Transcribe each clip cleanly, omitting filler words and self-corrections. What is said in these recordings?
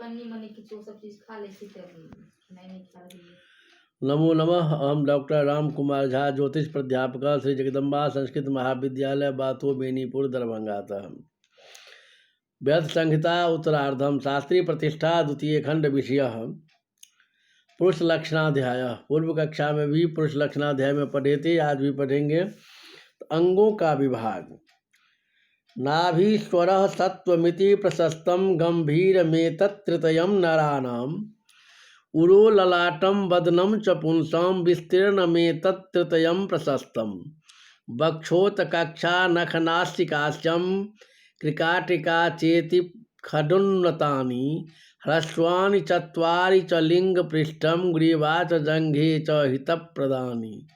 पन्नी मनी की तो सब चीज खा लेती थे, नहीं खा रही है। नमो नमः। हम डॉक्टर राम कुमार झा, ज्योतिष प्राध्यापक, श्री जगदम्बा संस्कृत महाविद्यालय, बातो बेनीपुर, दरभंगा। व्यर्थ संहिता उत्तरार्धम, शास्त्रीय प्रतिष्ठा, द्वितीय खंड, विषय पुरुष लक्षणाध्याय। पूर्व कक्षा में भी पुरुष लक्षणाध्याय में पढ़े थे, आज भी पढ़ेंगे। अंगों का विभाग। नाभि स्वर सत्वमिति प्रशस्तम गंभीरमेतत्तृतयं नराणाम्। उरो ललाटम वदनम च पुंसां विस्तीर्णमेतत्तृतयं प्रशस्तम। वक्षोत्कक्षा नखनासिकास्यं कृकाटिका चेति खडुन्नतानि। ह्रस्वानि चत्वारि च लिंगपृष्ठं ग्रीवा च जंघे च हितप्रदानि।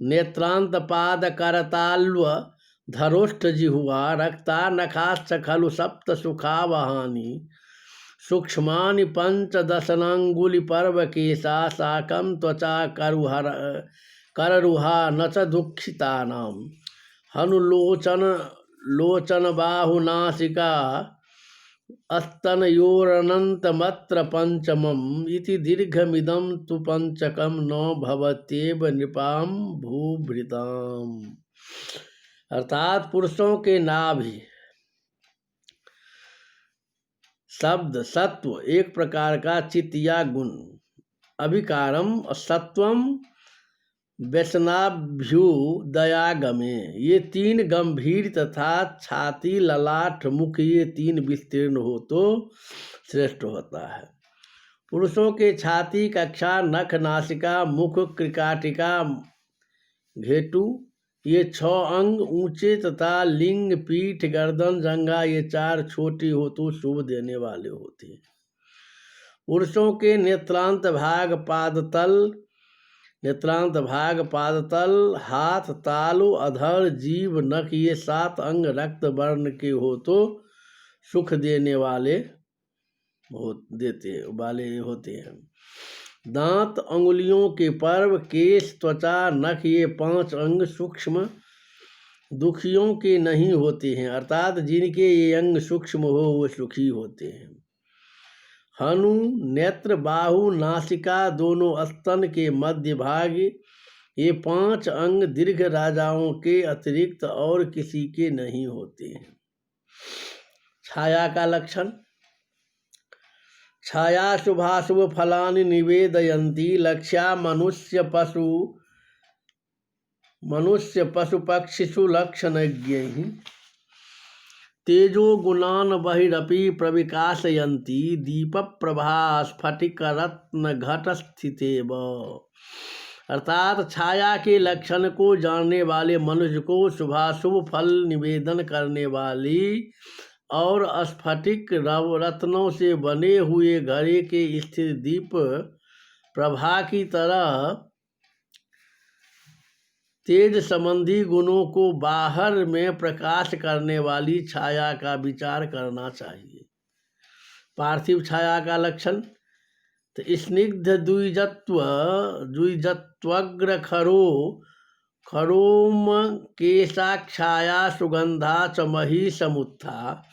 नेत्रान्तपादकरताल्व धरोष्ठजिह्वा रक्ता नखाश्च खलु सप्त सुखावहानि। सूक्ष्मानि पंचदशनाङ्गुलिपर्वकेशा साकं त्वचा कररुहा न च दुःखितानां। हनुलोचनबाहुनासिका स्तनयोरनन्तमत्र पंचमम्। इति दीर्घमिदं तु पंचकं न भवत्येव नृपां भूभृताम्। अर्थात पुरुषों के नाभि शब्द सत्व एक प्रकार का चित्त या गुण। अभिकारम सत्वम व्यसनाभ्युदयागमे, ये तीन गंभीर तथा छाती ललाट मुख ये तीन विस्तीर्ण हो तो श्रेष्ठ होता है। पुरुषों के छाती, कक्षा, नख, नासिका, मुख, कृकाटिका, घेटु ये 6 अंग ऊंचे तथा लिंग, पीठ, गर्दन, जंघा ये 4 छोटे हो तो शुभ देने वाले होते हैं। पुरुषों के नेत्रांत भाग पादतल, हाथ, तालु, अधर, जीभ, नख ये 7 अंग रक्त वर्ण के हो तो सुख देने वाले होते हैं। दांत, अंगुलियों के पर्व, केश, त्वचा, नख ये 5 अंग सूक्ष्म दुखियों के नहीं होते हैं, अर्थात जिनके ये अंग सूक्ष्म हो वो सुखी होते हैं। हनु, नेत्र, बाहु, नासिका, दोनों स्तन के मध्य भाग ये 5 अंग दीर्घ राजाओं के अतिरिक्त और किसी के नहीं होते हैं। छाया का लक्षण। छाया शुभाशुभ फलानि निवेदयन्ति। लक्ष्या मनुष्य पशु पक्षिषु लक्षणज्ञैः। तेजो गुणान बहिरपि प्रविकाशयन्ति। दीप प्रभा स्फटिक रत्न घट स्थितेव। अर्थात छाया के लक्षण को जानने वाले मनुष्य को शुभाशुभ फल निवेदन करने वाली और स्फटिक रत्नों से बने हुए घड़े के स्थिर दीप प्रभा की तरह तेज संबंधी गुणों को बाहर में प्रकाश करने वाली छाया का विचार करना चाहिए। पार्थिव छाया का लक्षण। तो स्निग्ध द्विजत्वग्र खरोम केशाक्षाया सुगंधा च मही समुत्था।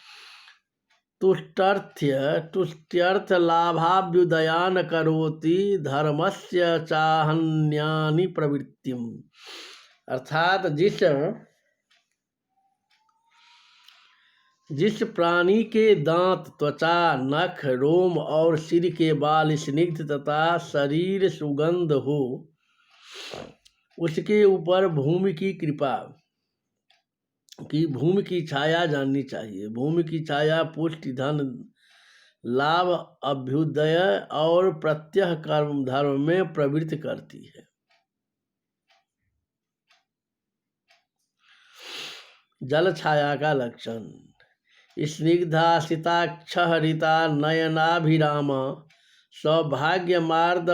तुष्ट्यर्थ लाभाभ्युदयान करोति धर्मस्य चाहन्यानि प्रवृत्तिम। अर्थात जिस प्राणी के दांत, त्वचा, नख, रोम और सिर के बाल स्निग्ध तथा शरीर सुगंध हो उसके ऊपर भूमि की छाया जाननी चाहिए। भूमि की छाया पुष्टि, धन लाभ, अभ्युदय और प्रत्यह कर्म धर्म में प्रवृत्त करती है। जल छाया का लक्षण। स्निग्धा सिताक्षहरिता नयनाभिरामा सौभाग्यमार्द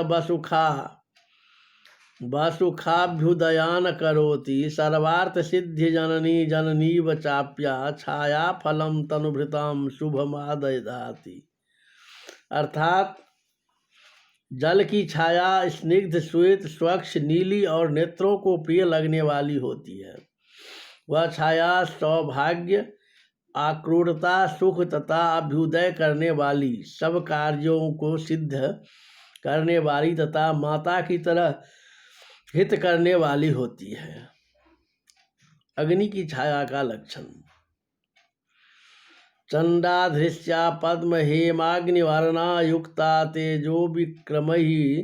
वसुखाभ्युदयान करोति। सर्वार्थ सिद्धि जननीव चाप्या छाया फलम तनुभृताम शुभमादयति। अर्थात जल की छाया स्निग्ध, श्वेत, स्वच्छ, नीली और नेत्रों को प्रिय लगने वाली होती है। वह छाया सौभाग्य आक्रूरता, सुख तथा अभ्युदय करने वाली, सब कार्यों को सिद्ध करने वाली तथा माता की तरह हित करने वाली होती है। अग्नि की छाया का लक्षण। चंडाधृष्या पद्म हेमाग्निवर्णा युक्ता तेजो विक्रमैः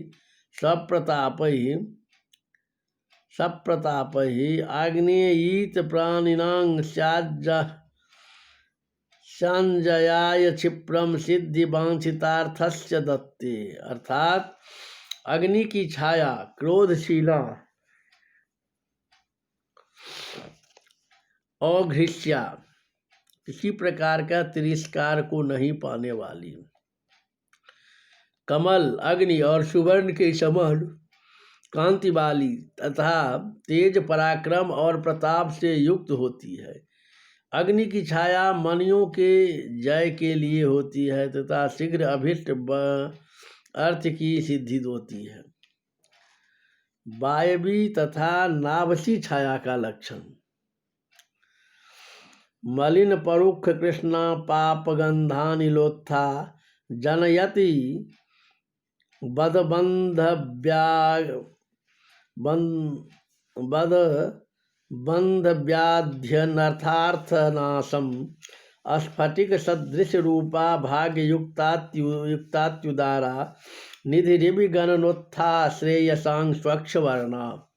सप्रतापैः आग्नेयीत प्राणिनां संजयाय क्षिप्रम सिद्धि वांछितार्थस्य दत्ते। अर्थात अग्नि की छाया क्रोधशीला अघृष्या, किसी प्रकार का तिरस्कार को नहीं पाने वाली, कमल, अग्नि और सुवर्ण के समान कांति वाली तथा तेज, पराक्रम और प्रताप से युक्त होती है। अग्नि की छाया मनियों के जय के लिए होती है तथा शीघ्र अभीष्ट अर्थ की सिद्धि होती है। वायवी तथा नाभसी छाया का लक्षण। मलिन परुक्ष कृष्णा पाप गंधानिलोत्था जनयति बंध व्याध्यनर्थार्थनाशम स्फटिक सदृश रूपा भाग्य युक्तात्युदारा निधि गणनोत्था श्रेयसांग स्वच्छ वर्णा।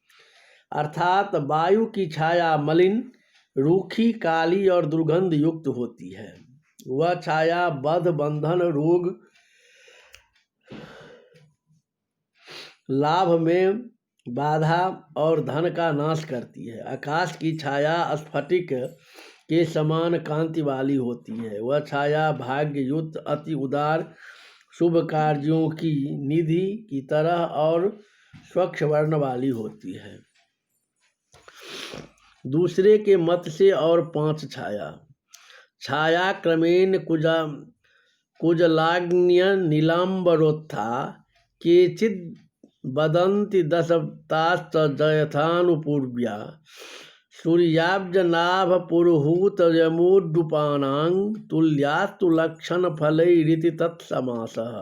अर्थात वायु की छाया मलिन, रूखी, काली और दुर्गंध युक्त होती है। वह छाया बध, बंधन, रोग, लाभ में बाधा और धन का नाश करती है। आकाश की छाया स्फटिक के समान कांति वाली होती है। वह छाया भाग्य युक्त, अति उदार, शुभ कार्यों की निधि की तरह और स्वच्छ वर्ण वाली होती है। दूसरे के मत से और 5 छाया। छाया क्रमेण कुजलाग्न्य नीलांबरोत्था केचिद वदन्ति दशताश्च जयथानुपूर्व्या सूर्याब्जनाभ पुरुहूत यमोद्दुपानां तुल्यास्तु लक्षण फलैरिति तत्समासः।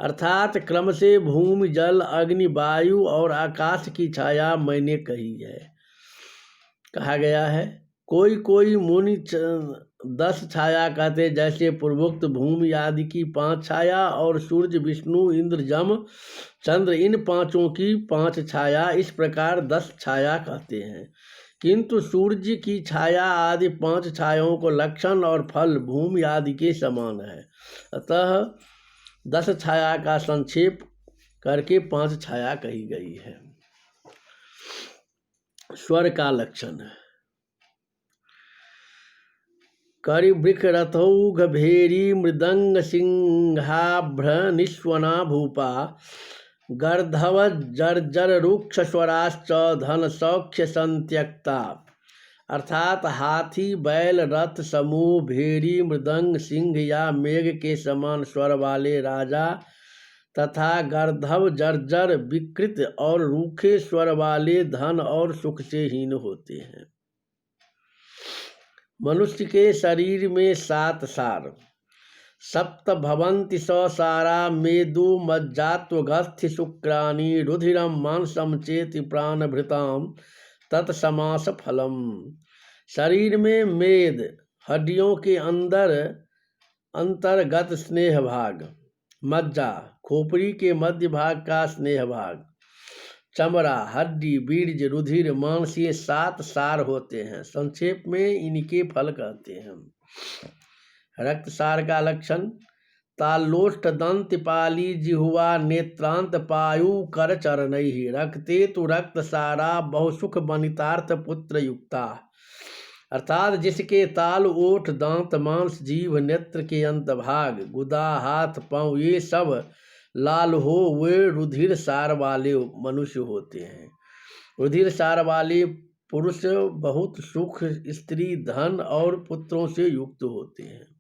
अर्थात क्रम से भूमि, जल, अग्नि, वायु और आकाश की छाया मैंने कहा गया है। कोई मुनि 10 छाया कहते, जैसे पूर्वोक्त भूमि आदि की 5 छाया और सूर्य, विष्णु, इंद्र, जम, चंद्र, इन 5 की 5 छाया, इस प्रकार 10 छाया कहते हैं। किंतु सूर्य की छाया आदि 5 छायाओं को लक्षण और फल भूमि आदि के समान है। अतः 10 छाया का संक्षेप करके 5 छाया कही गई है। स्वर का लक्षण। करिवृक्ष रथौघ भेरी मृदंग सिंहाभ्र निस्वना भूपा गर्धव जर्जर रुक्ष स्वराश्च धन सौख्य संत्यक्ता। अर्थात हाथी, बैल, रथ समूह, भेरी, मृदंग, सिंह या मेघ के समान स्वर वाले राजा तथा गर्धव, जर्जर, विकृत और रूखे स्वर वाले धन और सुख से हीन होते हैं। मनुष्य के शरीर में 7 सार। सप्त भवन्ति सारा मेदु मज्जात्वगस्थि शुक्राणि रुधिरम मांसम चेति प्राणभृताम तत्समास फलम। शरीर में मेद, हड्डियों के अंतर्गत स्नेह भाग, मज्जा, खोपड़ी के मध्य भाग का स्नेह भाग, चमड़ा, हड्डी, बीज, रुधिर, मांस, ये 7 सार होते हैं। संक्षेप में इनके फल कहते हैं। रक्त सार का लक्षण। तालोष्ठ दंत पाली जिह्वा नेत्रांत पायु कर चरणैहि रक्ते तु रक्त सारा बहुसुख बनितार्थ पुत्र युक्ता। अर्थात जिसके ताल, ओठ, दांत, मांस, जीभ, नेत्र के अंत भाग, गुदा, हाथ, पांव ये सब लाल हो, वे रुधिर सार वाले मनुष्य होते हैं। रुधिर सार वाले पुरुष बहुत सुख, स्त्री, धन और पुत्रों से युक्त होते हैं।